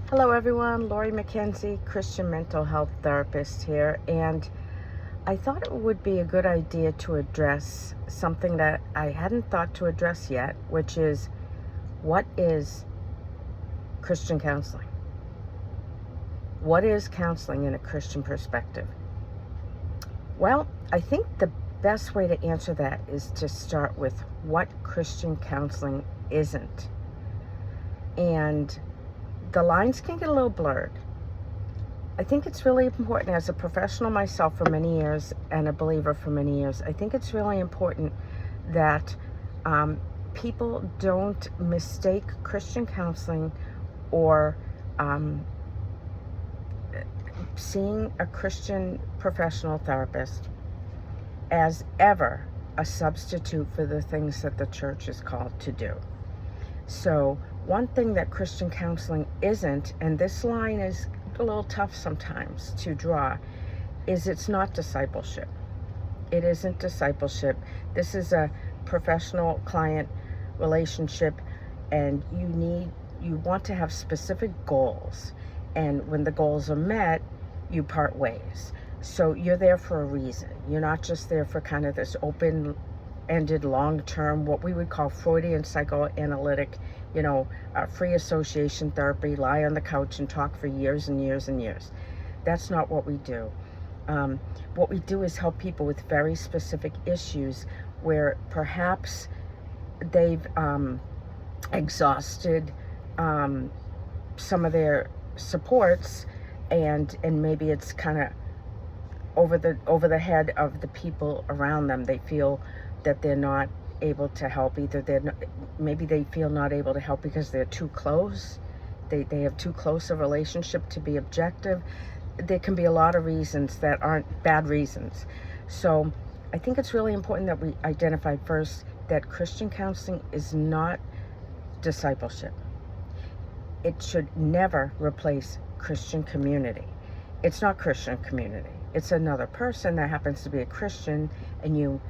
Hello everyone, Lori McKenzie, Christian mental health therapist here, and I thought it would be a good idea to address something that I hadn't thought to address yet, which is, what is Christian counseling? What is counseling in a Christian perspective? Well, I think the best way to answer that is to start with what Christian counseling isn't. And the lines can get a little blurred. I think it's really important, as a professional myself for many years and a believer for many years, I think it's really important that people don't mistake Christian counseling or seeing a Christian professional therapist as ever a substitute for the things that the church is called to do. So one thing that Christian counseling isn't, and this line is a little tough sometimes to draw, is it's not discipleship. It isn't discipleship. This is a professional client relationship, and you want to have specific goals. And when the goals are met, you part ways. So you're there for a reason. You're not just there for kind of this open-ended, long-term, what we would call Freudian psychoanalytic, free association therapy, lie on the couch and talk for years and years and years. That's not what we do. What we do is help people with very specific issues where perhaps they've exhausted some of their supports, and maybe it's kind of over the head of the people around them. They feel that they're not able to help. Either maybe they feel not able to help because they're too close. They have too close a relationship to be objective. There can be a lot of reasons that aren't bad reasons. So I think it's really important that we identify first that Christian counseling is not discipleship. It should never replace Christian community. It's not Christian community. It's another person that happens to be a Christian, and you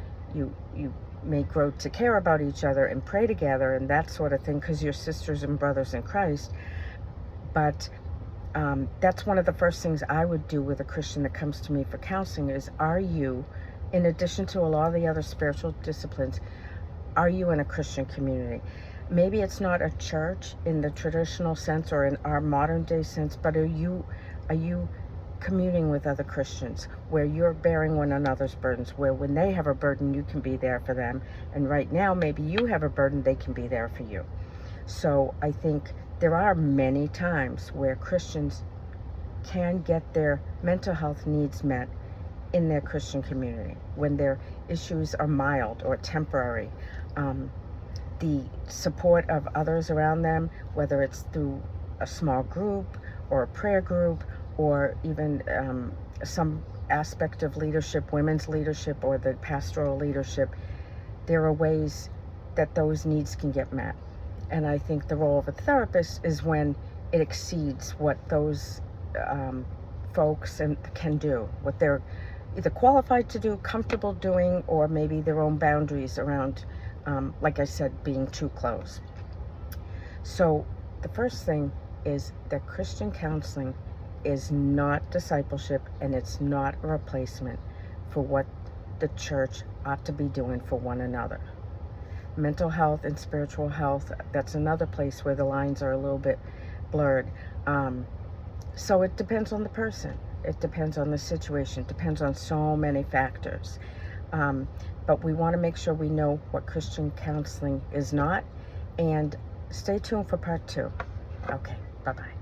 may grow to care about each other and pray together and that sort of thing because you're sisters and brothers in Christ. But that's one of the first things I would do with a Christian that comes to me for counseling is, are you, in addition to a lot of the other spiritual disciplines, are you in a Christian community? Maybe it's not a church in the traditional sense or in our modern day sense, but are you communing with other Christians where you're bearing one another's burdens, where when they have a burden, you can be there for them. And right now, maybe you have a burden, they can be there for you. So I think there are many times where Christians can get their mental health needs met in their Christian community when their issues are mild or temporary. The support of others around them, whether it's through a small group or a prayer group, or even some aspect of leadership, women's leadership, or the pastoral leadership, there are ways that those needs can get met. And I think the role of a therapist is when it exceeds what those folks can do, what they're either qualified to do, comfortable doing, or maybe their own boundaries around, like I said, being too close. So the first thing is that Christian counseling is not discipleship, and it's not a replacement for what the church ought to be doing for one another. Mental health and spiritual health, that's another place where the lines are a little bit blurred. So it depends on the person. It depends on the situation. It depends on so many factors. But we want to make sure we know what Christian counseling is not. And stay tuned for part 2. Okay, bye-bye.